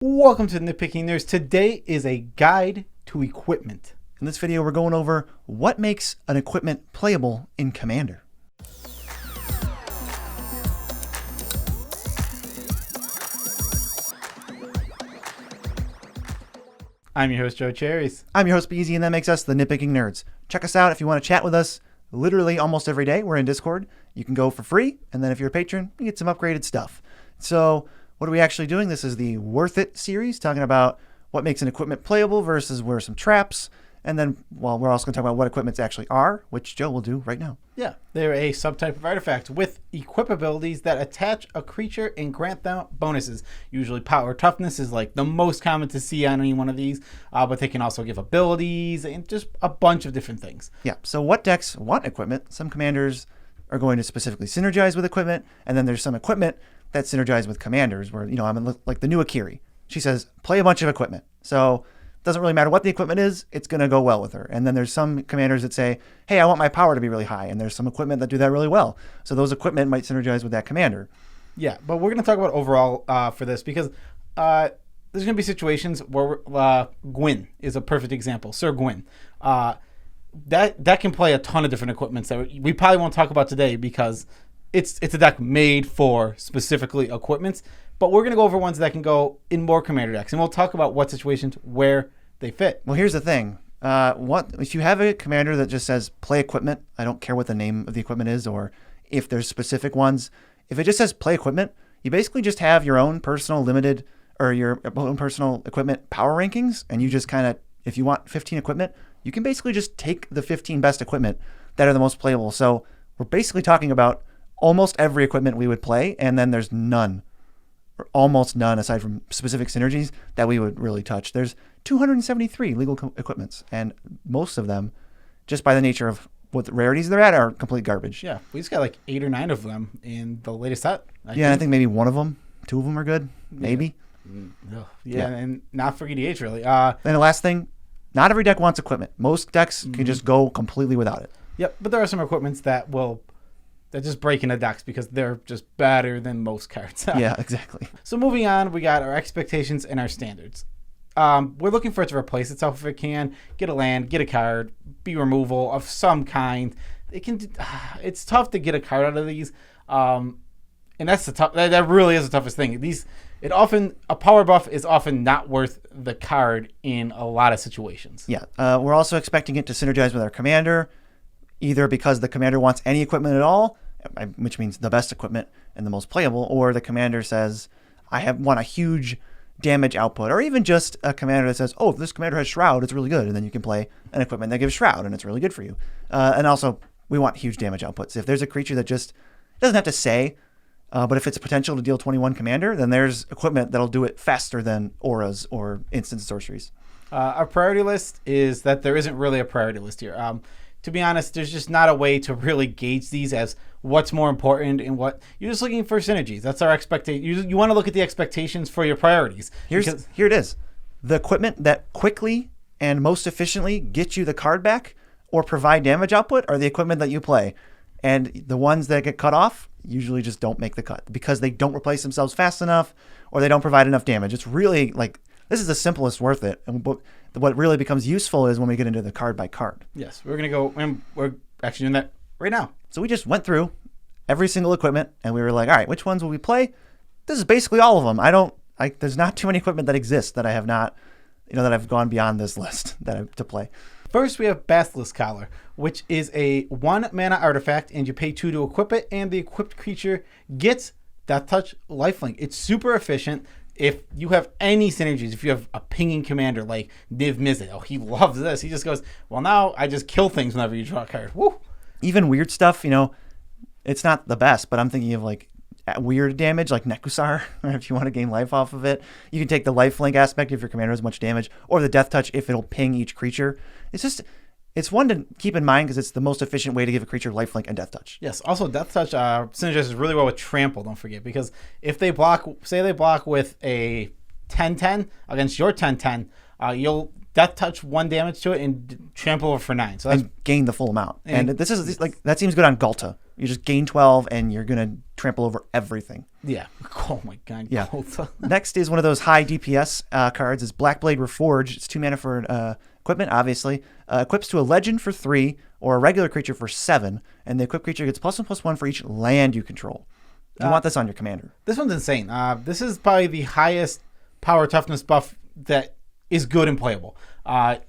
Welcome to Nitpicking News. Today is a guide to equipment. In this video, we're going over what makes an equipment playable in Commander. I'm your host, Joe Cherries. I'm your host, Beezy, and that makes us the Nitpicking Nerds. Check us out if you want to chat with us literally almost every day. We're in Discord. You can go for free, and then if you're a patron, you get some upgraded stuff. So what are we actually doing? This is the Worth It series, talking about what makes an equipment playable versus where some traps. And then, well, we're also going to talk about what equipments actually are, which Joe will do right now. Yeah, they're a subtype of artifact with equip abilities that attach a creature and grant them bonuses. Usually power toughness is like the most common to see on any one of these, but they can also give abilities and just a bunch of different things. Yeah, so what decks want equipment? Some commanders are going to specifically synergize with equipment, and then there's some equipment that synergize with commanders where, I'm like the new Akiri. She says, play a bunch of equipment. So it doesn't really matter what the equipment is, it's going to go well with her. And then there's some commanders that say, hey, I want my power to be really high. And there's some equipment that do that really well. So those equipment might synergize with that commander. Yeah, but we're going to talk about overall for this because there's going to be situations where Gwyn is a perfect example. Sir Gwyn. That can play a ton of different equipments that we probably won't talk about today because it's a deck made for specifically equipments, but we're going to go over ones that can go in more commander decks, and we'll talk about what situations where they fit. Well, here's the thing. What if you have a commander that just says play equipment? I don't care what the name of the equipment is or if there's specific ones. If it just says play equipment, you basically just have your own personal limited or your own personal equipment power rankings, and you just kind of, if you want 15 equipment, you can basically just take the 15 best equipment that are the most playable. So we're basically talking about almost every equipment we would play, and then there's none, or almost none, aside from specific synergies, that we would really touch. There's 273 legal equipments, and most of them, just by the nature of what the rarities they're at, are complete garbage. Yeah, we just got like 8 or 9 of them in the latest set. I think maybe one of them, 2 of them are good, maybe. Yeah, and not for EDH, really. And the last thing, not every deck wants equipment. Most decks can just go completely without it. Yep, but there are some equipments that just break into decks because they're just better than most cards. Yeah, exactly. So moving on, we got our expectations and our standards. We're looking for it to replace itself if it can. Get a land, get a card, be removal of some kind. It's tough to get a card out of these, and that really is the toughest thing. A power buff is often not worth the card in a lot of situations. Yeah, we're also expecting it to synergize with our commander, either because the commander wants any equipment at all, which means the best equipment and the most playable, or the commander says, I want a huge damage output, or even just a commander that says, oh, if this commander has Shroud, it's really good, and then you can play an equipment that gives Shroud, and it's really good for you. And also, we want huge damage outputs. If there's a creature that just doesn't have to say, but if it's potential to deal 21 commander, then there's equipment that'll do it faster than auras or instant sorceries. Our priority list is that there isn't really a priority list here. To be honest, there's just not a way to really gauge these as what's more important and what you're just looking for synergies. That's our expectation. You want to look at the expectations for your priorities. Here it is. The equipment that quickly and most efficiently get you the card back or provide damage output are the equipment that you play. And the ones that get cut off usually just don't make the cut because they don't replace themselves fast enough or they don't provide enough damage. It's really like, this is the simplest Worth It. And what really becomes useful is when we get into the card by card. Yes, we're going to go, and we're actually doing that right now. So we just went through every single equipment and we were like, all right, which ones will we play? This is basically all of them. There's not too many equipment that exists that I have not, that I've gone beyond this list to play. First, we have Bathless Collar, which is a 1 mana artifact, and you pay 2 to equip it, and the equipped creature gets Death Touch Lifelink. It's super efficient. If you have any synergies, if you have a pinging commander like Niv Mizzet, he loves this. He just goes, well, now I just kill things whenever you draw a card. Woo! Even weird stuff, it's not the best, but I'm thinking of like weird damage like Nekusar, if you want to gain life off of it. You can take the lifelink aspect if your commander has much damage, or the Death Touch if it'll ping each creature. It's one to keep in mind because it's the most efficient way to give a creature lifelink and Death Touch. Yes. Also, Death Touch synergizes really well with Trample, don't forget, because if they block, say they block with a 10-10 against your 10-10, you'll Death Touch 1 damage to it and Trample over for 9. So that's and gain the full amount. And this is like that seems good on Galta. You just gain 12, and you're going to trample over everything. Yeah. Oh my god. Yeah. Gold. Next is one of those high DPS cards. Is Blackblade Reforge. It's 2 mana for equipment, obviously. Equips to a legend for 3 or a regular creature for 7, and the equipped creature gets +1/+1 for each land you control. You want this on your commander. This one's insane. This is probably the highest power toughness buff that is good and playable.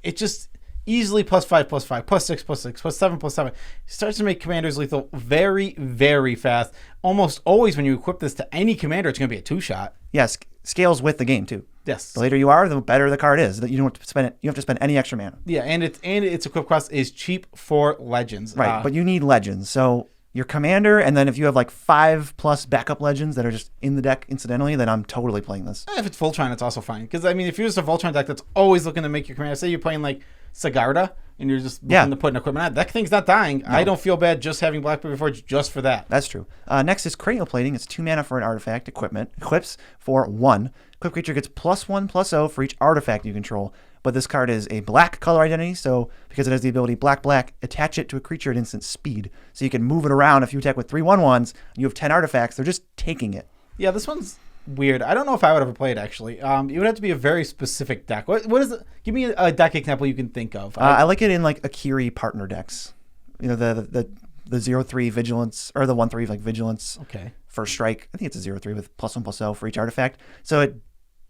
It just easily +5/+5, +6/+6, +7/+7. Starts to make commanders lethal very, very fast. Almost always when you equip this to any commander, it's going to be a 2-shot. Yes, scales with the game too. Yes. The later you are, the better the card is. That you don't have to spend it. You don't have to spend any extra mana. Yeah, and its equip cost is cheap for legends. Right, but you need legends. So your commander, and then if you have like 5+ backup legends that are just in the deck incidentally, then I'm totally playing this. If it's Voltron, it's also fine. Because, I mean, if you're just a Voltron deck that's always looking to make your commander, say you're playing like Sigarda, and you're just looking to put an equipment on, that thing's not dying. No. I don't feel bad just having Blackblade Reforge just for that. That's true. Next is Cranial Plating. It's 2 mana for an artifact equipment. Equips for 1. Equipped creature gets +1/+0 for each artifact you control. But this card is a black color identity, so because it has the ability black, attach it to a creature at instant speed. So you can move it around. If you attack with 3/1/1s, you have 10 artifacts, they're just taking it. Yeah, this one's weird. I don't know if I would ever play it, actually. It would have to be a very specific deck. What is it? Give me a deck example you can think of. I like it in like Akiri partner decks. You know, the 0/3 vigilance, or the 1/3 like vigilance. Okay. First strike. I think it's a 0/3 with +1/+0 for each artifact. So it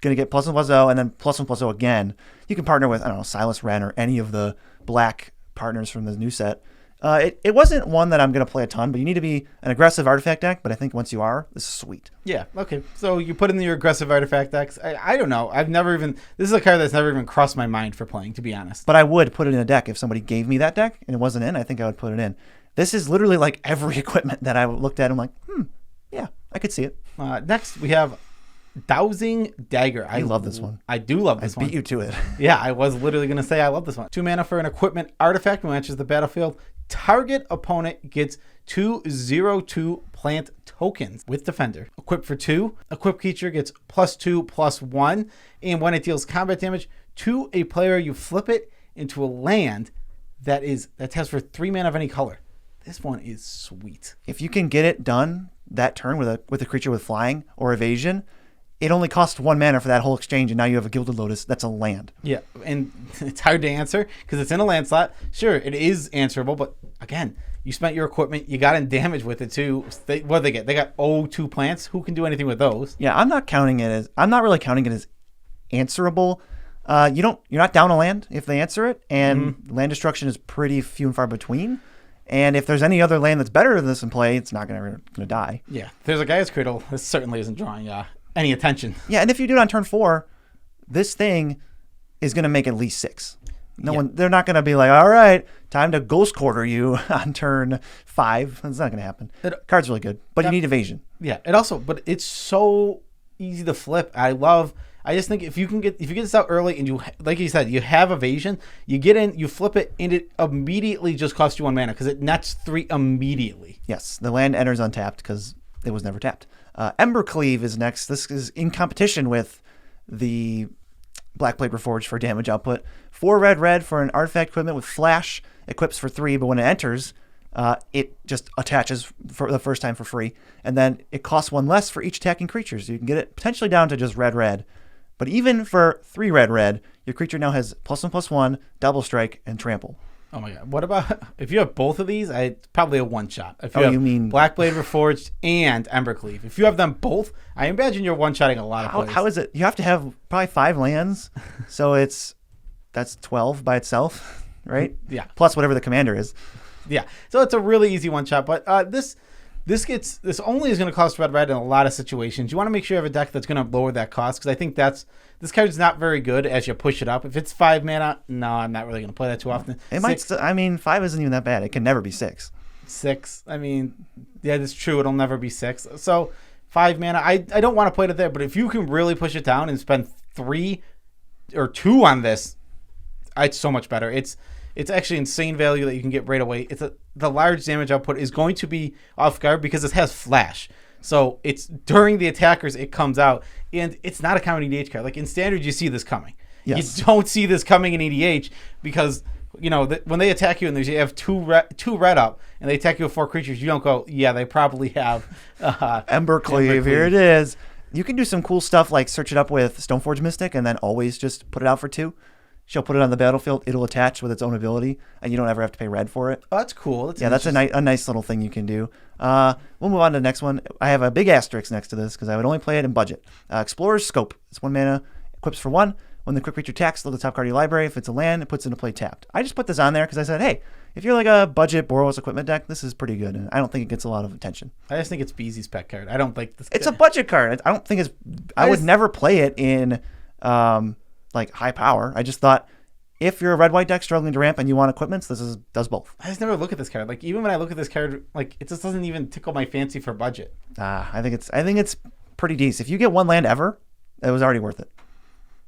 going to get +1/+0 and then +1/+0 again. You can partner with, I don't know, Silas Wren or any of the black partners from the new set. It wasn't one that I'm going to play a ton, but you need to be an aggressive artifact deck. But I think once you are, this is sweet. Yeah, okay. So you put in your aggressive artifact decks. I don't know. This is a card that's never even crossed my mind for playing, to be honest. But I would put it in a deck. If somebody gave me that deck and it wasn't in, I think I would put it in. This is literally like every equipment that I looked at. I'm like, yeah, I could see it. Next, we have Dowsing Dagger. I love this one. I do love this one. I beat you to it. Yeah, I was literally going to say I love this one. 2 mana for an equipment artifact when it enters the battlefield. Target opponent gets 2/0/2 plant tokens with Defender. Equipped for 2. Equipped creature gets +2/+1. And when it deals combat damage to a player, you flip it into a land that has for 3 mana of any color. This one is sweet. If you can get it done that turn with a creature with flying or evasion, it only costs 1 mana for that whole exchange, and now you have a Gilded Lotus. That's a land. Yeah, and it's hard to answer because it's in a land slot. Sure, it is answerable, but again, you spent your equipment. You got in damage with it too. What did they get? They got 2 plants. Who can do anything with those? Yeah, I'm not really counting it as answerable. You're not down a land if they answer it, and land destruction is pretty few and far between. And if there's any other land that's better than this in play, it's not going to die. Yeah, if there's a Gaia's Cradle, this certainly isn't drawing any attention. Yeah, and if you do it on turn 4, this thing is going to make at least 6. They're not going to be like, all right, time to Ghost Quarter you on turn 5. That's not going to happen. Card's really good, but you need evasion. Yeah, but it's so easy to flip. I just think if you get this out early and you, like you said, you have evasion, you get in, you flip it, and it immediately just costs you 1 mana because it nets 3 immediately. Yes, the land enters untapped because it was never tapped. Ember Cleave is next. This is in competition with the Blackblade Reforged for damage output. 4 red for an artifact equipment with flash, equips for 3, but when it enters, it just attaches for the first time for free, and then it costs 1 less for each attacking creature, so you can get it potentially down to just red. But even for 3 red, your creature now has +1/+1, double strike, and trample. Oh my god! What about if you have both of these? It's probably a 1-shot. If you mean Blackblade Reforged and Ember Cleave? If you have them both, I imagine you're 1-shotting a lot of players. How is it? You have to have probably 5 lands, so that's 12 by itself, right? Yeah. Plus whatever the commander is. Yeah. So it's a really easy 1-shot, but this only is going to cost red in a lot of situations. You want to make sure you have a deck that's going to lower that cost because I think this card is not very good as you push it up. If it's 5 mana, no, I'm not really going to play that too often. It might. 5 isn't even that bad. It can never be 6. 6. I mean, yeah, that's true. It'll never be 6. So 5 mana. I don't want to play it there, but if you can really push it down and spend 3 or 2 on this, it's so much better. It's actually insane value that you can get right away. The large damage output is going to be off guard because it has flash. So it's during the attackers it comes out, and it's not a common EDH card. Like in standard, you see this coming. Yes. You don't see this coming in EDH because when they attack you and you have two red up and they attack you with 4 creatures, you don't go, yeah, they probably have Ember Cleave. Here it is. You can do some cool stuff like search it up with Stoneforge Mystic and then always just put it out for 2. She'll put it on the battlefield. It'll attach with its own ability, and you don't ever have to pay red for it. Oh, that's cool. That's a nice little thing you can do. We'll move on to the next one. I have a big asterisk next to this because I would only play it in budget. Explorer's Scope. It's 1 mana, equips for 1. When the quick creature attacks, look at the top card of your library. If it's a land, it puts it into play tapped. I just put this on there because I said, hey, if you're like a budget Boros equipment deck, this is pretty good, and I don't think it gets a lot of attention. I just think it's Beezy's pet card. I don't think this. It's a budget card. I don't think it's. I would never play it in like high power. I just thought, if you're a red-white deck struggling to ramp and you want equipments, does both. I just never look at this card. Like, even when I look at this card, like, it just doesn't even tickle my fancy for budget. I think it's pretty decent. If you get 1 land ever, it was already worth it,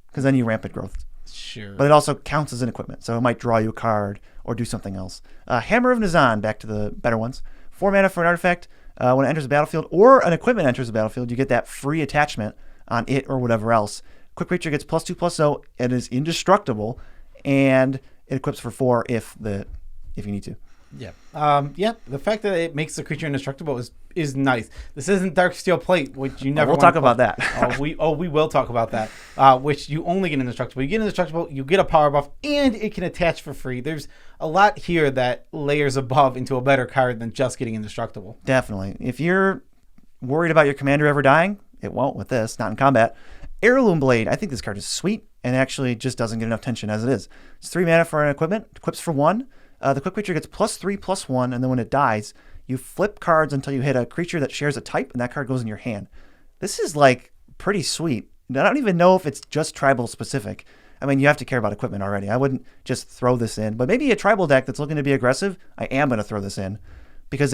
because then you ramp it growth. Sure. But it also counts as an equipment, so it might draw you a card or do something else. Hammer of Nazan, back to the better ones. 4 mana for an artifact. When it enters the battlefield or an equipment enters the battlefield, you get that free attachment on it or whatever else. Quick creature gets +2/+0. It is indestructible. And it equips for 4 if you need to. Yeah. The fact that it makes the creature indestructible is nice. This isn't Darksteel Plate, which you never. We'll talk about that. we will talk about that. Which you only get indestructible. You get indestructible, you get a power buff, and it can attach for free. There's a lot here that layers above into a better card than just getting indestructible. Definitely. If you're worried about your commander ever dying, it won't with this. Not in combat. Heirloom Blade. I think this card is sweet and actually just doesn't get enough tension as it is. It's 3 mana for an equipment. Equips for 1. The quick creature gets +3/+1, and then when it dies, you flip cards until you hit a creature that shares a type, and that card goes in your hand. This is like pretty sweet. I don't even know if it's just tribal specific. I mean, you have to care about equipment already. I wouldn't just throw this in, but maybe a tribal deck that's looking to be aggressive, I am going to throw this in because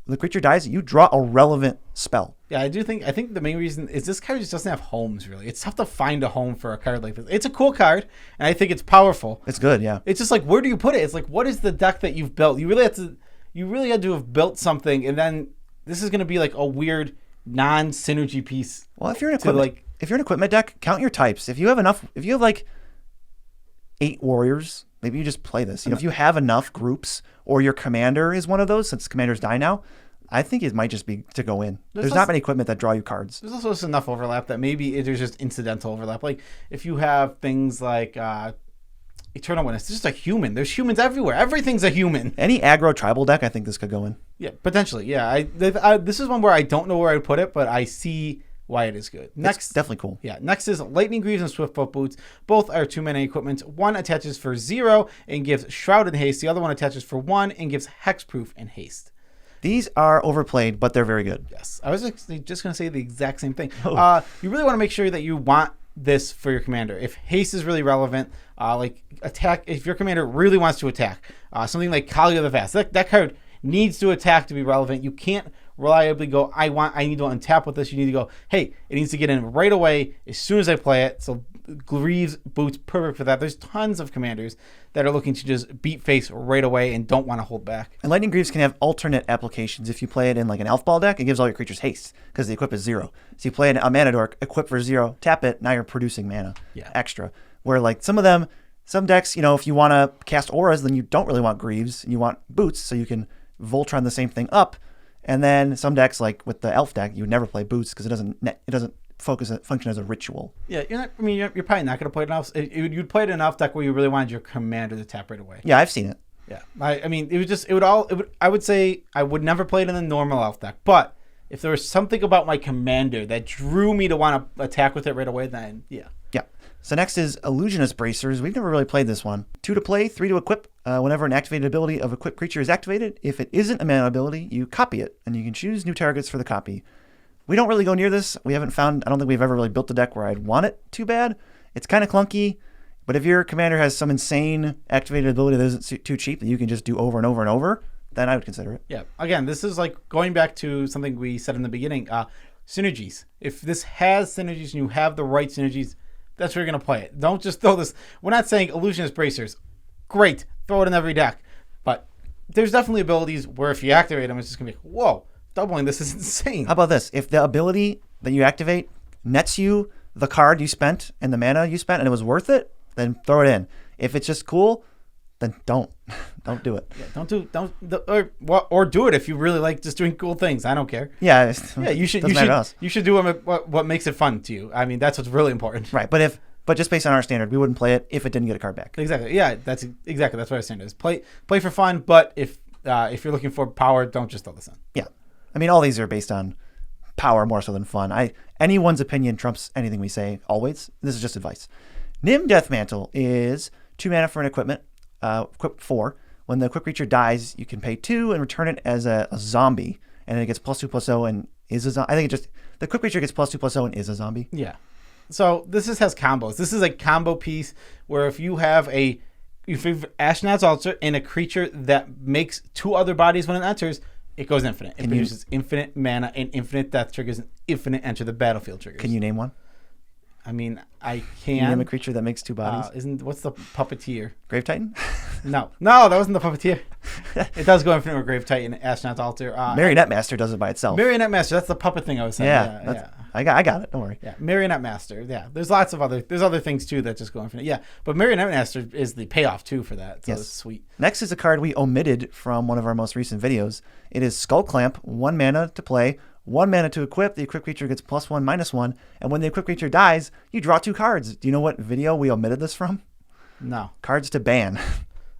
the creature dies, you draw a relevant spell. Yeah, I think the main reason is this card just doesn't have homes, really. It's tough to find a home for a card like this. It's a cool card, and I think it's powerful. It's good, yeah. It's just like, where do you put it? It's like, what is the deck that you've built? You really had to have built something, and then this is going to be like a weird non-synergy piece. Well, if you're an equipment deck, count your types. If you have like 8 warriors, maybe you just play this. If you have enough groups, or your commander is one of those, since commanders die now, I think it might just be to go in. There's not many equipment that draw you cards. There's also just enough overlap that maybe there's just incidental overlap. Like if you have things like Eternal Witness, it's just a human. There's humans everywhere. Everything's a human. Any aggro tribal deck, I think this could go in. Yeah, potentially. Yeah, this is one where I don't know where I'd put it, but I see why it is good. Next, it's definitely cool. Yeah, next is Lightning Greaves and Swiftfoot Boots. Both are 2 mana equipment. One attaches for 0 and gives Shroud and Haste. The other one attaches for 1 and gives Hexproof and Haste. These are overplayed, but they're very good. Yes, I was just going to say the exact same thing. Oh. You really want to make sure that you want this for your commander. If haste is really relevant, like attack, if your commander really wants to attack, something like Kali of the Vast, that card needs to attack to be relevant. You can't reliably go, I need to untap with this. You need to go, hey, it needs to get in right away as soon as I play it. So Greaves, Boots, perfect for that. There's tons of commanders that are looking to just beat face right away and don't want to hold back. And Lightning Greaves can have alternate applications. If you play it in like an Elf Ball deck, it gives all your creatures haste because the equip is 0. So you play a Mana Dork, equip for 0, tap it, now you're producing mana extra. Where like some decks, if you want to cast auras, then you don't really want Greaves. You want Boots, so you can Voltron the same thing up. And then some decks, like with the Elf deck, you would never play Boots because it doesn't function as a ritual. Yeah, you're probably not going to play it enough. You'd play it enough deck where you really wanted your commander to tap right away. Yeah, I've seen it. Yeah, I would say I would never play it in the normal Elf deck, but if there was something about my commander that drew me to want to attack with it right away, then yeah. Yeah. So next is Illusionist Bracers. We've never really played this one. 2 to play, 3 to equip. Whenever an activated ability of equipped creature is activated, if it isn't a mana ability, you copy it, and you can choose new targets for the copy. We don't really go near this. I don't think we've ever really built a deck where I'd want it too bad. It's kind of clunky, but if your commander has some insane activated ability that isn't too cheap that you can just do over and over and over, then I would consider it. Yeah. Again, this is like going back to something we said in the beginning. Synergies. If this has synergies and you have the right synergies, that's where you're going to play it. Don't just throw this. We're not saying Illusionist Bracers. Great. Throw it in every deck. But there's definitely abilities where if you activate them, it's just going to be, whoa, doubling this is insane. How about this? If the ability that you activate nets you the card you spent and the mana you spent and it was worth it, then throw it in. If it's just cool, then don't do it. Yeah, or do it if you really like just doing cool things. I don't care. Yeah, You should do what makes it fun to you. I mean, that's what's really important. Right, but just based on our standard, we wouldn't play it if it didn't get a card back. Exactly. Yeah, that's what our standard is. Play for fun, but if you're looking for power, don't just throw this in. Yeah, I mean, all these are based on power more so than fun. Anyone's opinion trumps anything we say always. This is just advice. Nim Death Mantle is 2 mana for an equipment. Equip 4. When the equipped creature dies, you can pay 2 and return it as a zombie, and it gets +2/+0 and is a zombie. I think the equipped creature gets +2/+0 and is a zombie. Yeah. So this has combos. This is a combo piece where if you have Ashnod's Altar and a creature that makes 2 other bodies when it enters, it goes infinite. It produces infinite mana and infinite death triggers and infinite enter the battlefield triggers. Can you name one? I mean, I can. Can you name a creature that makes 2 bodies? What's the Puppeteer? Grave Titan? No, that wasn't the Puppeteer. It does go infinite with Grave Titan, Ashnod's Altar. Marionette Master does it by itself. Marionette Master, that's the puppet thing I was saying. Yeah. I got it. Don't worry. Yeah, Marionette Master. Yeah, there's other things too that just go infinite. Yeah, but Marionette Master is the payoff too for that. So yes. It's sweet. Next is a card we omitted from one of our most recent videos. It is Skull Clamp, 1 mana to play, 1 mana to equip. The equipped creature gets +1/-1, and when the equipped creature dies, you draw 2 cards. Do you know what video we omitted this from? No. Cards to ban.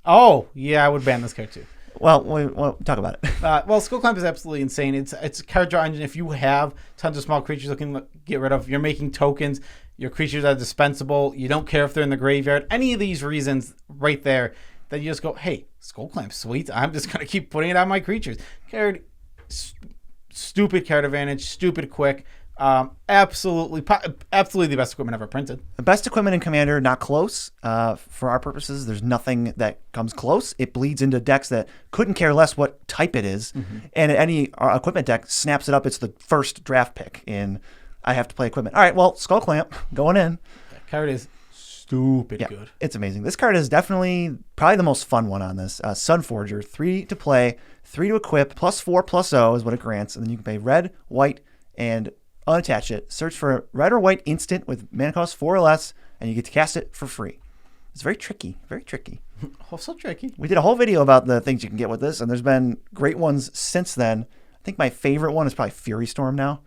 Oh, yeah, I would ban this card too. Well, we'll talk about it. Skull Clamp is absolutely insane. It's a card draw engine. If you have tons of small creatures looking to get rid of, you're making tokens. Your creatures are dispensable. You don't care if they're in the graveyard. Any of these reasons right there that you just go, hey, Skull Clamp, sweet. I'm just going to keep putting it on my creatures. Card, stupid card advantage, stupid quick. Absolutely the best equipment ever printed. The best equipment in Commander, not close. For our purposes, there's nothing that comes close. It bleeds into decks that couldn't care less what type it is. Mm-hmm. And any equipment deck snaps it up. It's the first draft pick in I have to play equipment. All right, well, Skull Clamp going in. That card is stupid good. It's amazing. This card is definitely probably the most fun one on this. Sunforger, 3 to play, 3 to equip, +4/+0 is what it grants. And then you can pay red, white, and unattach it. Search for a red or white instant with mana cost 4 or less, and you get to cast it for free. It's very tricky. Very tricky. Oh, so tricky. We did a whole video about the things you can get with this, and there's been great ones since then. I think my favorite one is probably Fury Storm now.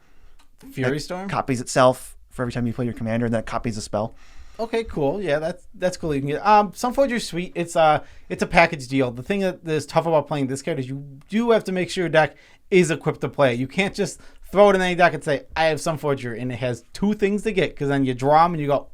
Fury Storm? Copies itself for every time you play your commander, and then it copies a spell. Okay, cool. Yeah, that's cool. You can get Sunforger's sweet. It's a package deal. The thing that is tough about playing this card is you do have to make sure your deck is equipped to play. You can't just throw it in any deck and say, I have Sunforger, and it has 2 things to get, because then you draw them and you go,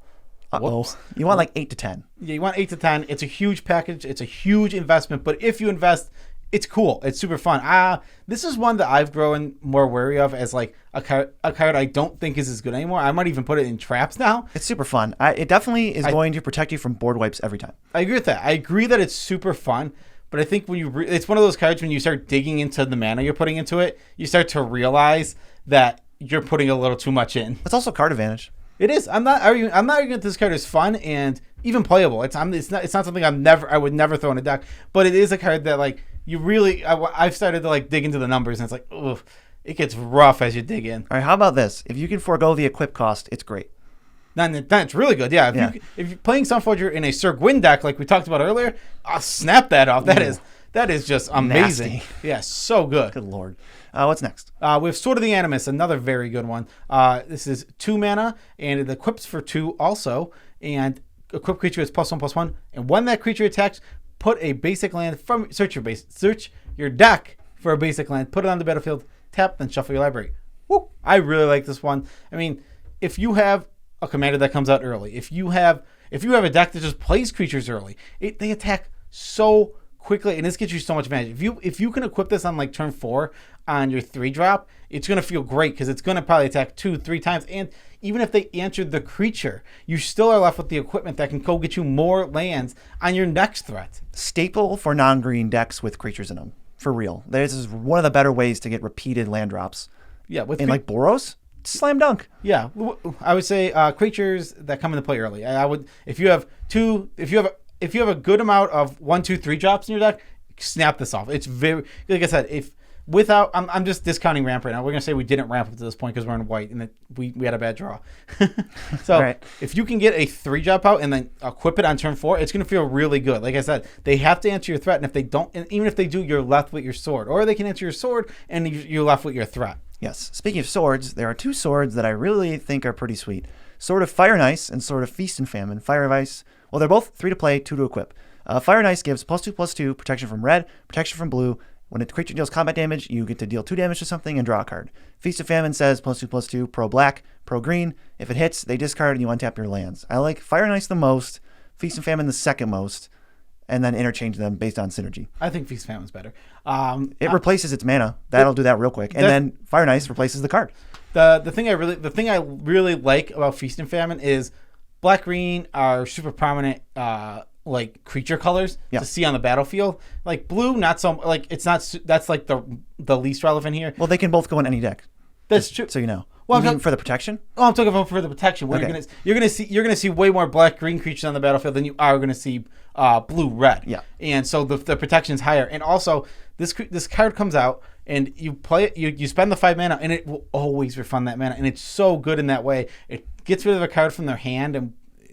whoops. You want like 8 to 10. Yeah, you want 8 to 10. It's a huge package. It's a huge investment, but if you invest, it's cool. It's super fun. This is one that I've grown more wary of as like a card I don't think is as good anymore. I might even put it in traps now. It's super fun. It definitely is going to protect you from board wipes every time. I agree with that. I agree that it's super fun. But I think when it's one of those cards when you start digging into the mana you're putting into it, you start to realize that you're putting a little too much in. It's also card advantage. It is. I'm not arguing that this card is fun and even playable. It's not something I would never throw in a deck. But it is a card that like you really. I've started to like dig into the numbers and it's like, ugh, it gets rough as you dig in. All right, how about this? If you can forego the equip cost, it's great. Then it's really good. Yeah. If you're playing Sunforger in a Sir Gwyn deck like we talked about earlier, I'll snap that off. That is just amazing. Nasty. Yeah, so good. Good lord. What's next? We have Sword of the Animus, another very good one. This is 2 mana, and it equips for 2 also. And equipped creature is +1/+1. And when that creature attacks, put a basic land from search your deck for a basic land, put it on the battlefield, tap, then shuffle your library. Woo! I really like this one. I mean, if you have a commander that comes out early, if you have a deck that just plays creatures early, they attack so quickly, and this gets you so much advantage. If you can equip this on like turn 4 on your 3-drop, it's going to feel great because it's going to probably attack 2-3 times. And even if they answered the creature, you still are left with the equipment that can go get you more lands on your next threat. Staple for non-green decks with creatures in them. For real. This is one of the better ways to get repeated land drops. Yeah, like Boros, slam dunk. Yeah, I would say creatures that come into play early. I would if you have a good amount of 1, 2, 3 drops in your deck, snap this off. It's very, like I said, if without, I'm just discounting ramp right now. We're gonna say we didn't ramp up to this point because we're in white and we had a bad draw. So right. if you can get a 3-drop out and then equip it on turn 4, it's gonna feel really good. Like I said, they have to answer your threat, and if they don't, and even if they do, you're left with your sword, or they can answer your sword and you're left with your threat. Yes. Speaking of swords, there are 2 swords that I really think are pretty sweet. Sword of Fire and Ice and Sword of Feast and Famine. Fire of Ice, well, they're both 3 to play, 2 to equip. Fire and Ice gives +2/+2 protection from red, protection from blue. When a creature deals combat damage, you get to deal 2 damage to something and draw a card. Feast of Famine says +2/+2 pro black, pro green. If it hits, they discard and you untap your lands. I like Fire and Ice the most, Feast and Famine the second most, and then interchange them based on synergy. I think Feast Famine's better. It replaces its mana. That'll do that real quick. And then Fire and Ice replaces the card. The thing I really like about Feast and Famine is black green are super prominent like creature colors to see on the battlefield. Like blue, not so like it's not. That's like the least relevant here. Well, they can both go in any deck. That's true. So you know. Well, you mean for the protection? Oh, I'm talking about for the protection. Where you're gonna see way more black green creatures on the battlefield than you are gonna see blue red. Yeah. And so the protection's higher. And also this card comes out and you play it. You spend the 5 mana and it will always refund that mana. And it's so good in that way. It gets rid of a card from their hand and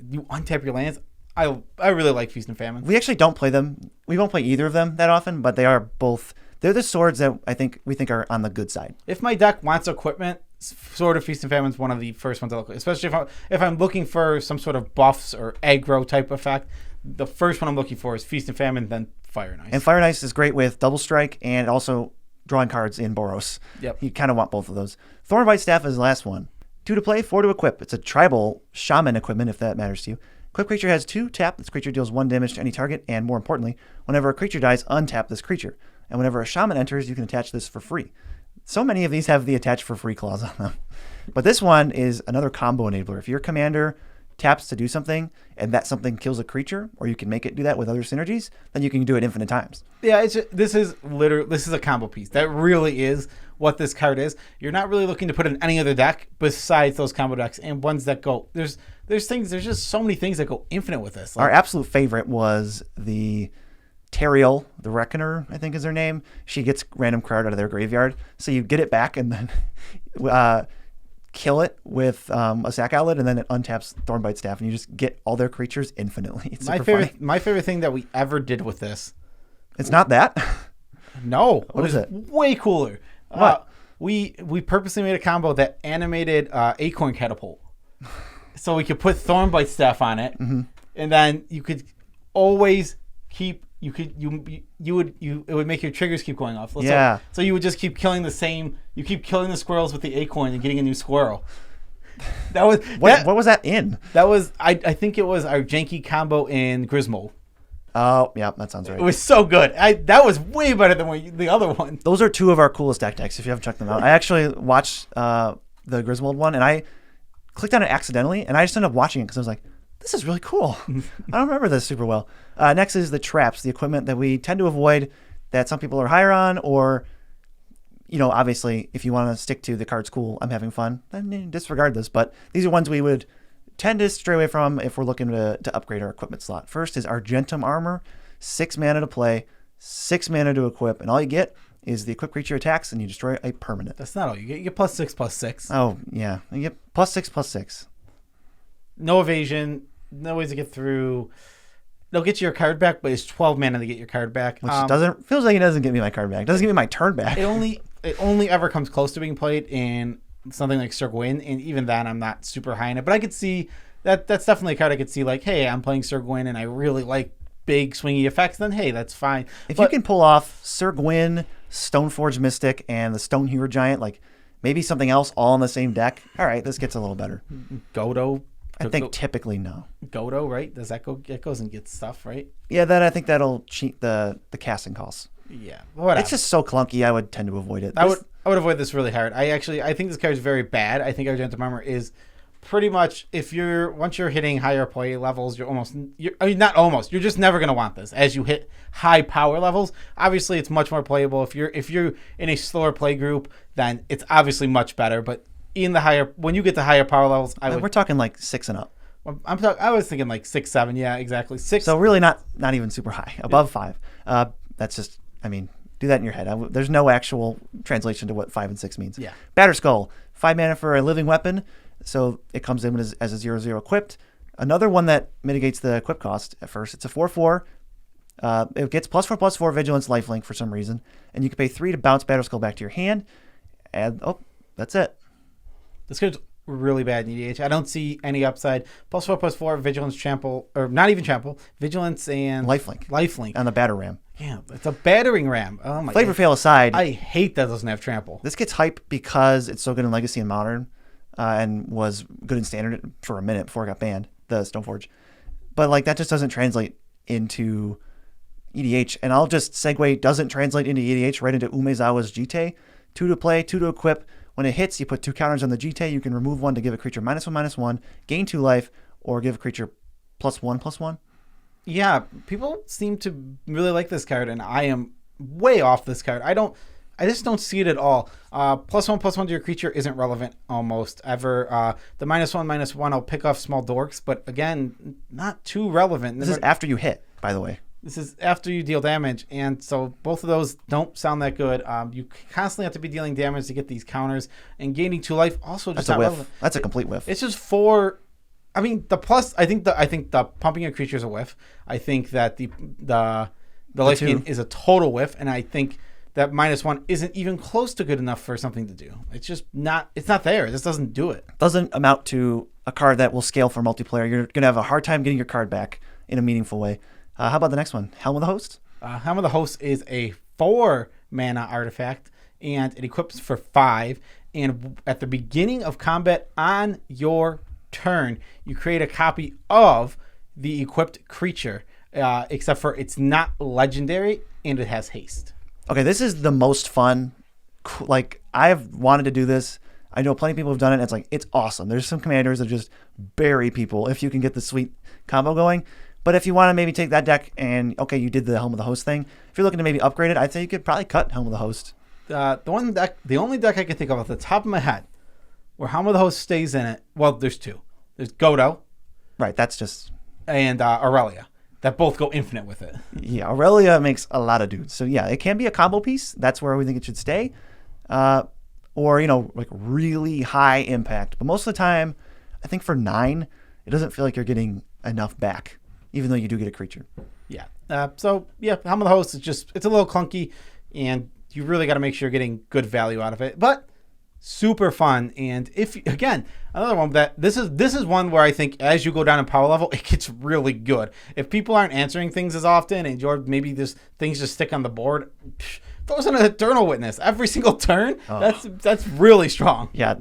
you untap your lands. I really like Feast and Famine. We actually don't play them. We won't play either of them that often, but they are both. They're the swords that we think are on the good side. If my deck wants equipment, Sword of Feast and Famine is one of the first ones I look at. Especially if I'm looking for some sort of buffs or aggro type effect, the first one I'm looking for is Feast and Famine, then Fire and Ice. And Fire and Ice is great with double strike and also drawing cards in Boros. Yep. You kind of want both of those. Thornbite Staff is the last one. 2 to play, 4 to equip. It's a tribal shaman equipment if that matters to you. Equipped creature has 2 tap. This creature deals 1 damage to any target, and more importantly, whenever a creature dies, untap this creature. And whenever a shaman enters, you can attach this for free. So many of these have the attach for free clause on them. But this one is another combo enabler. If your commander taps to do something and that something kills a creature, or you can make it do that with other synergies, then you can do it infinite times. Yeah, this is a combo piece. That really is what this card is. You're not really looking to put in any other deck besides those combo decks and ones that go. There's just so many things that go infinite with this. Our absolute favorite was the Teriel, the Reckoner, I think is her name. She gets random card out of their graveyard, so you get it back and then kill it with a sack outlet, and then it untaps Thornbite Staff, and you just get all their creatures infinitely. It's my favorite thing that we ever did with this. It's not that. No, what is it? Way cooler. What? We purposely made a combo that animated Acorn Catapult, so we could put Thornbite Staff on it, and then you could always keep. It would make your triggers keep going off. Yeah. So you would just keep killing you keep killing the squirrels with the acorn and getting a new squirrel. That was what was that in? That was I think it was our janky combo in Griswold. Oh, yeah, that sounds right. It was so good. That was way better than the other one. Those are 2 of our coolest deck decks if you haven't checked them out. I actually watched the Griswold one and I clicked on it accidentally and I just ended up watching it because I was like, this is really cool. I don't remember this super well. Next is the traps, the equipment that we tend to avoid that some people are higher on, or, obviously, if you want to stick to the card's cool, I'm having fun, then disregard this. But these are ones we would tend to stray away from if we're looking to upgrade our equipment slot. First is Argentum Armor, 6 mana to play, 6 mana to equip, and all you get is the equipped creature attacks, and you destroy a permanent. That's not all you get. You get +6/+6. Oh, yeah. You get +6/+6. No evasion. No ways to get through. They'll get you your card back, but it's 12 mana to get your card back. Which feels like it doesn't get me my card back. It doesn't give me my turn back. It only ever comes close to being played in something like Sir Gawain, and even then I'm not super high in it. But I could see that's definitely a card I could see like, hey, I'm playing Sir Gawain and I really like big swingy effects, then hey, that's fine. If you can pull off Sir Gawain, Stoneforge Mystic, and the Stonehewer Giant, like maybe something else all in the same deck, all right, this gets a little better. Godo. I think typically no. Godo, right? Does that go? It goes and gets stuff, right? Yeah, I think that'll cheat the casting costs. Yeah, whatever. It's just so clunky. I would tend to avoid it. I would avoid this really hard. I think this card is very bad. I think Argentum Armor is pretty much once you're hitting higher play levels, you're just never gonna want this as you hit high power levels. Obviously, it's much more playable if you're in a slower play group. Then it's obviously much better, but when you get to higher power levels, we're talking like 6 and up. I was thinking like 6, 7. Yeah, exactly. 6. So really not even super high, above 5. That's just, do that in your head. There's no actual translation to what 5 and 6 means. Yeah. Batter Skull, 5 mana for a living weapon. So it comes in as a 0/0 equipped. Another one that mitigates the equip cost at first. It's a 4/4. It gets +4/+4 vigilance lifelink for some reason. And you can pay 3 to bounce Batter Skull back to your hand. And, that's it. This card's really bad in EDH. I don't see any upside. +4/+4 vigilance trample, or not even trample, vigilance and lifelink On the batter ram. Yeah, it's a battering ram. Oh my Flavor God. fail aside, I hate that it doesn't have trample. this gets hype because it's so good in Legacy and Modern, and was good in Standard for a minute before it got banned, the Stoneforge. But like that just doesn't translate into EDH. And I'll just segue, doesn't translate into EDH right into Umezawa's Jite. 2 to play, 2 to equip. When it hits, you put 2 counters on the Jite. You can remove 1 to give a creature -1/-1, gain 2 life, or give a creature +1/+1. Yeah, people seem to really like this card, and I am way off this card. I just don't see it at all. +1/+1 to your creature isn't relevant almost ever. The -1/-1, I'll pick off small dorks, but again, not too relevant. This is after you hit, by the way. This is after you deal damage, and so both of those don't sound that good. You constantly have to be dealing damage to get these counters, and gaining 2 life also just That's a not whiff. relevant. That's a complete whiff. It's just 4. I mean, the plus. I think the pumping a creature is a whiff. I think that the life gain is a total whiff, and I think that -1 isn't even close to good enough for something to do. It's just not. It's not there. It just doesn't do it. Doesn't amount to a card that will scale for multiplayer. You're gonna have a hard time getting your card back in a meaningful way. How about the next one? Helm of the Host? Helm of the Host is a 4 mana artifact, and it equips for 5. And at the beginning of combat on your turn, you create a copy of the equipped creature, except for it's not legendary and it has haste. Okay, this is the most fun. Like, I've wanted to do this. I know plenty of people have done it. And it's awesome. There's some commanders that just bury people if you can get the sweet combo going. But if you want to maybe take that deck and, okay, you did the Helm of the Host thing. If you're looking to maybe upgrade it, I'd say you could probably cut Helm of the Host. The only deck I can think of off the top of my head where Helm of the Host stays in it, well, there's 2. There's Godo. Right, that's just... And Aurelia. That both go infinite with it. Yeah, Aurelia makes a lot of dudes. So yeah, it can be a combo piece. That's where we think it should stay. Or, like really high impact. But most of the time, I think for 9, it doesn't feel like you're getting enough back, even though you do get a creature. Yeah. So yeah, Helm of the Host is it's a little clunky, and you really got to make sure you're getting good value out of it. But super fun. And again, another one that this is one where I think as you go down in power level, it gets really good. If people aren't answering things as often, and maybe there's things just stick on the board, throws in an Eternal Witness every single turn. Oh. That's really strong. Yeah.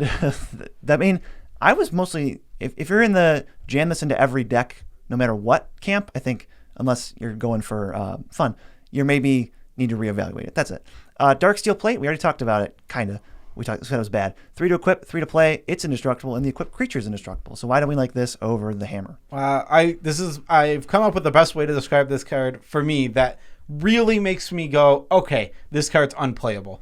I was mostly, if you're in the jam this into every deck, no matter what camp, I think, unless you're going for fun, you maybe need to reevaluate it. That's it. Darksteel Plate, we already talked about it, kind of. We said it was bad. 3 to equip, 3 to play. It's indestructible, and the equipped creature is indestructible. So why don't we like this over the hammer? I've come up with the best way to describe this card for me that really makes me go, okay, this card's unplayable.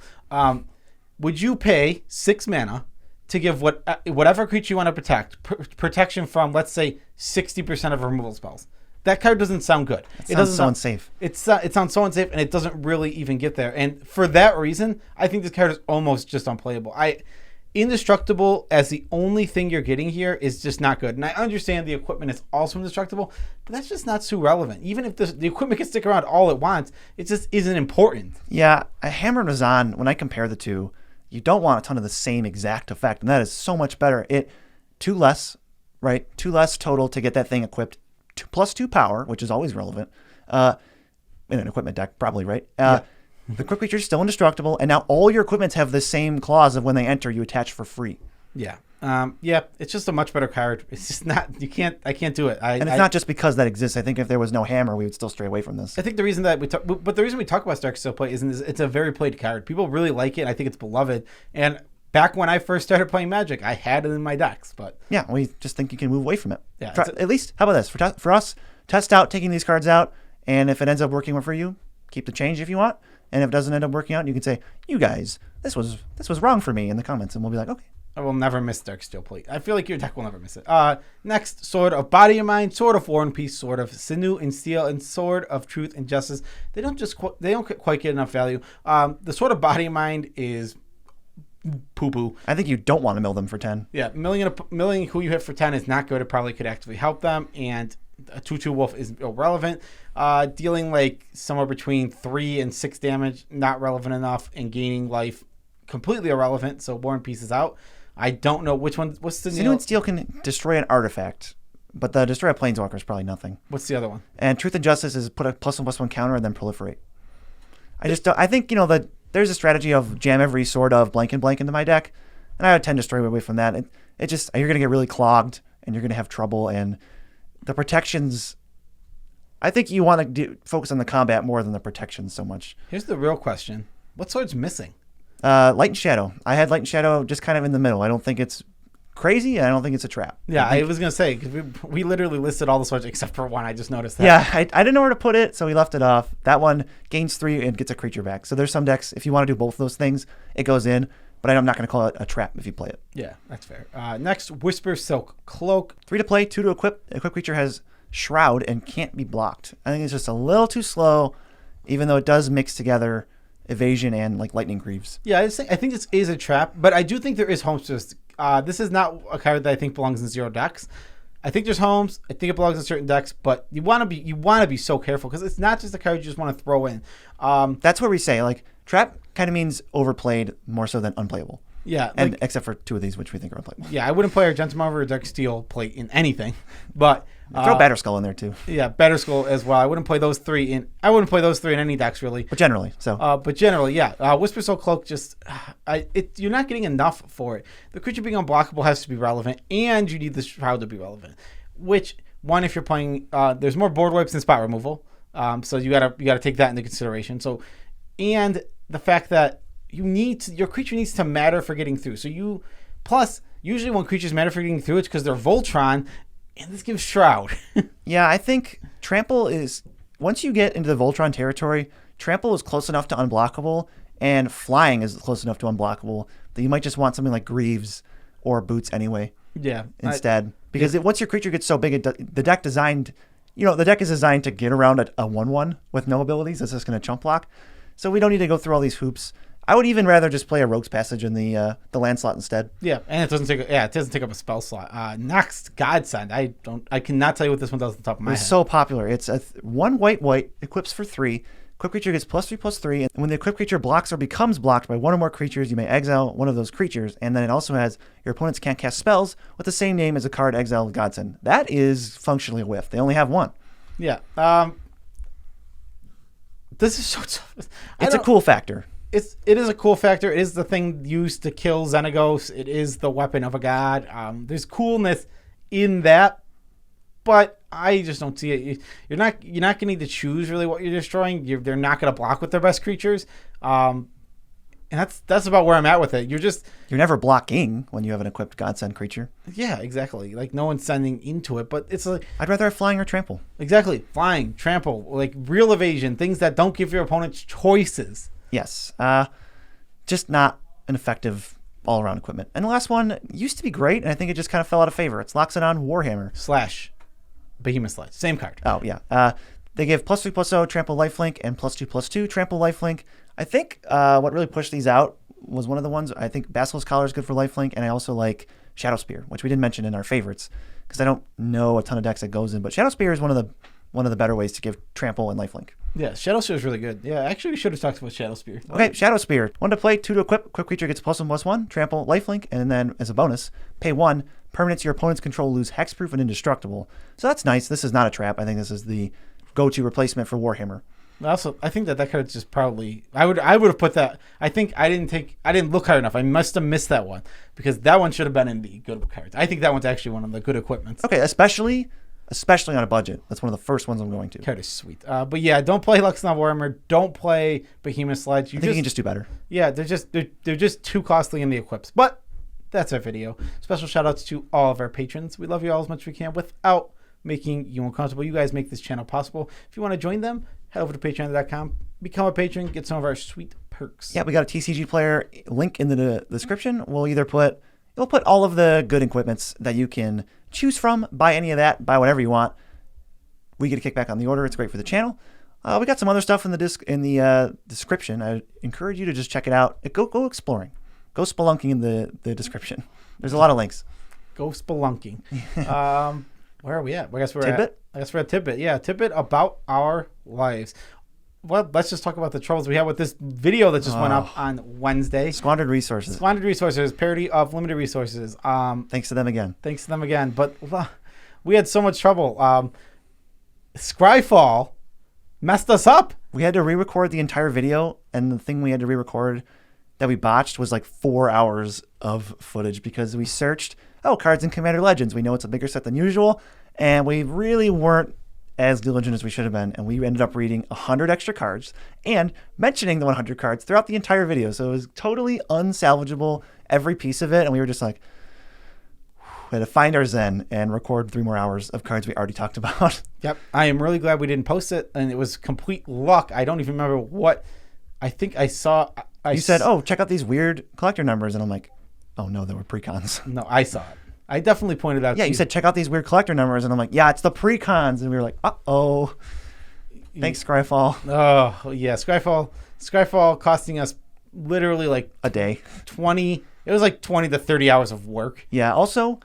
Would you pay 6 mana to give whatever creature you want to protect protection from, let's say, 60% of removal spells? That card doesn't sound good. It sounds so unsafe. It sounds so unsafe, and it doesn't really even get there. And for that reason, I think this card is almost just unplayable. Indestructible as the only thing you're getting here is just not good. And I understand the equipment is also indestructible, but that's just not too relevant. Even if the equipment can stick around all it wants, it just isn't important. Yeah, a Hammer and Razan, when I compare the two, you don't want a ton of the same exact effect, and that is so much better. 2 less, right? 2 less total to get that thing equipped. +2 power, which is always relevant, in an equipment deck, probably, right? The equipped creature is still indestructible, and now all your equipments have the same clause of when they enter, you attach for free. Yeah. It's just a much better card. It's just not, I can't do it. And it's not just because that exists. I think if there was no hammer, we would still stray away from this. I think the reason that we talk about Darksteel Plate is it's a very played card. People really like it. I think it's beloved. And back when I first started playing Magic, I had it in my decks, but yeah, we just think you can move away from it. Yeah, at least, how about this? For us, test out taking these cards out, and if it ends up working for you, keep the change if you want. And if it doesn't end up working out, you can say, "You guys, this was wrong for me" in the comments, and we'll be like, I will never miss Darksteel Plate. I feel like your deck will never miss it. Next, Sword of Body and Mind, Sword of War and Peace, Sword of Sinew and Steel, and Sword of Truth and Justice. They don't quite get enough value. The Sword of Body and Mind is poo-poo. I think you don't want to mill them for 10. Yeah, milling who you hit for 10 is not good. It probably could actively help them, and a 2/2 wolf is irrelevant. Dealing like somewhere between 3 and 6 damage, not relevant enough, and gaining life, completely irrelevant. So War and Peace is out. I don't know which one. What's the Sinew and Steel can destroy an artifact, but the destroy a planeswalker is probably nothing. What's the other one? And Truth and Justice is put a +1/+1 counter and then proliferate. I think that there's a strategy of jam every sort of blank and blank into my deck, and I would tend to stray away from that. It just, you're gonna get really clogged and you're gonna have trouble, and the protections. I think you want to focus on the combat more than the protections so much. Here's the real question: what sword's missing? Light and Shadow. I had Light and Shadow just kind of in the middle. I don't think it's crazy, and I don't think it's a trap. Yeah, I was going to say, because we literally listed all the swords except for one. I just noticed that. Yeah, I didn't know where to put it, so we left it off. That one gains 3 and gets a creature back. So there's some decks, if you want to do both of those things, it goes in, but I'm not going to call it a trap if you play it. Yeah, that's fair. Next, Whisper Silk Cloak. 3 to play, 2 to equip. Equip creature has Shroud and can't be blocked. I think it's just a little too slow, even though it does mix together evasion and like lightning greaves. Yeah, I think this is a trap, but I do think there is homes to this. This is not a card that I think belongs in 0 decks. I think there's homes. I think it belongs in certain decks, but you want to be so careful because it's not just a card you just want to throw in. That's what we say. Like trap kind of means overplayed more so than unplayable. Yeah, and except for 2 of these, which we think are unplayable. Yeah, I wouldn't play our Gentleman or Darksteel Plate in anything, but throw Batterskull in there too. Yeah, Batterskull as well. I wouldn't play those three in any decks really. But generally, yeah. Whisper Soul Cloak just, you're not getting enough for it. The creature being unblockable has to be relevant, and you need the Shroud to be relevant. Which one, if you're playing, there's more board wipes than spot removal, so you gotta take that into consideration. So, and the fact that your creature needs to matter for getting through. So usually when creatures matter for getting through, it's because they're Voltron. And this gives Shroud. Yeah, I think Trample is, once you get into the Voltron territory, Trample is close enough to unblockable, and Flying is close enough to unblockable that you might just want something like Greaves or Boots anyway. Yeah. Instead. Because once your creature gets so big, the deck is designed to get around a 1/1 with no abilities. It's just going to chump block. So we don't need to go through all these hoops. I would even rather just play a Rogue's Passage in the land slot instead. Yeah, and it doesn't take up a spell slot. Next, Godson. I cannot tell you what this one does off the top of my head. It's so popular. It's a 1 white equips for 3. Equip creature gets +3/+3, and when the equipped creature blocks or becomes blocked by one or more creatures, you may exile one of those creatures. And then it also has your opponents can't cast spells with the same name as a card exiled Godson. That is functionally a whiff. They only have 1. Yeah. This is so tough. It's a cool factor. It is a cool factor. It is the thing used to kill Xenagos. It is the weapon of a god. There's coolness in that, but I just don't see it. You're not going to need to choose really what you're destroying. They're not going to block with their best creatures, and that's about where I'm at with it. You're never blocking when you have an equipped Godsend creature. Yeah, exactly. Like no one's sending into it, but it's like I'd rather have Flying or Trample. Exactly, Flying, Trample, like real evasion, things that don't give your opponents choices. Yes. Just not an effective all-around equipment. And the last one used to be great, and I think it just kind of fell out of favor. It's Loxodon Warhammer. / Behemoth Sledge. Same card. Oh, yeah. They give +3/+0 Trample Lifelink and +2/+2 Trample Lifelink. I think what really pushed these out was one of the ones. I think Bathless Collar is good for Lifelink, and I also like Shadow Spear, which we didn't mention in our favorites because I don't know a ton of decks that goes in. But Shadow Spear is one of the better ways to give Trample and Lifelink. Yeah, Shadow Spear is really good. Yeah, actually, we should have talked about Shadow Spear. Okay, Shadow Spear. 1 to play, 2 to equip. Equip creature gets +1/+1, Trample, Lifelink, and then as a bonus, pay 1. Permanents your opponent's control lose hexproof and indestructible. So that's nice. This is not a trap. I think this is the go-to replacement for Warhammer. Also, I think that card is just probably. I would have put that. I think I didn't look hard enough. I must have missed that one because that one should have been in the good cards. I think that one's actually one of the good equipments. Okay, especially on a budget. That's one of the first ones I'm going to. Card is sweet. But yeah, don't play Loxodon Warhammer. Don't play Behemoth Sledge. I think you can just do better. Yeah, they're just too costly in the equips. But that's our video. Special shout outs to all of our patrons. We love you all as much as we can without making you uncomfortable. You guys make this channel possible. If you want to join them, head over to patreon.com, become a patron, get some of our sweet perks. Yeah, we got a TCG player link in the description. We'll either put We'll put all of the good equipments that you can choose from. Buy any of that. Buy whatever you want. We get a kickback on the order. It's great for the channel. We got some other stuff in the description. I encourage you to just check it out. Go exploring. Go spelunking in the description. There's a lot of links. Go spelunking. Where are we at? I guess we're Tidbit? at Tidbit. Yeah, Tidbit about our lives. Well, let's just talk about the troubles we had with this video that just went up on Wednesday. Squandered resources. Squandered resources. Parody of limited resources. Thanks to them again. Thanks to them again. But we had so much trouble. Scryfall messed us up. We had to re-record the entire video, and the thing we had to re-record that we botched was like 4 hours of footage because we searched, cards in Commander Legends. We know it's a bigger set than usual, and we really weren't as diligent as we should have been, and we ended up reading 100 extra cards and mentioning the 100 cards throughout the entire video. So it was totally unsalvageable, every piece of it, and we were just like, we had to find our zen and record 3 more hours of cards we already talked about. Yep. I am really glad we didn't post it, and it was complete luck. I don't even remember what. I think I saw. You said, check out these weird collector numbers, and I'm like, oh no, they were precons. No, I saw it. I definitely pointed out. Yeah, you said check out these weird collector numbers, and I'm like, yeah, it's the precons, and we were like, uh-oh. Thanks, Scryfall. Oh yeah, Scryfall costing us literally like a day. 20. It was like 20 to 30 hours of work. Yeah. Also,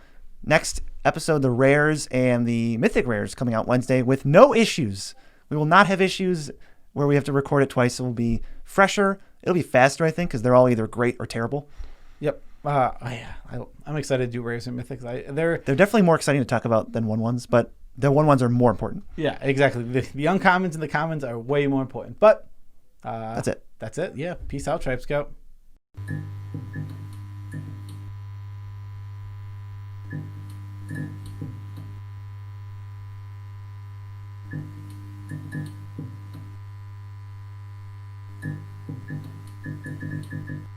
next episode, the rares and the mythic rares coming out Wednesday with no issues. We will not have issues where we have to record it twice. It will be fresher. It'll be faster, I think, because they're all either great or terrible. Yep. I'm excited to do rares and mythics. They're definitely more exciting to talk about than 1/1s, but the 1/1s are more important. Yeah, exactly. The uncommons and the commons are way more important. But that's it. That's it. Yeah. Peace out, Tribe Scout.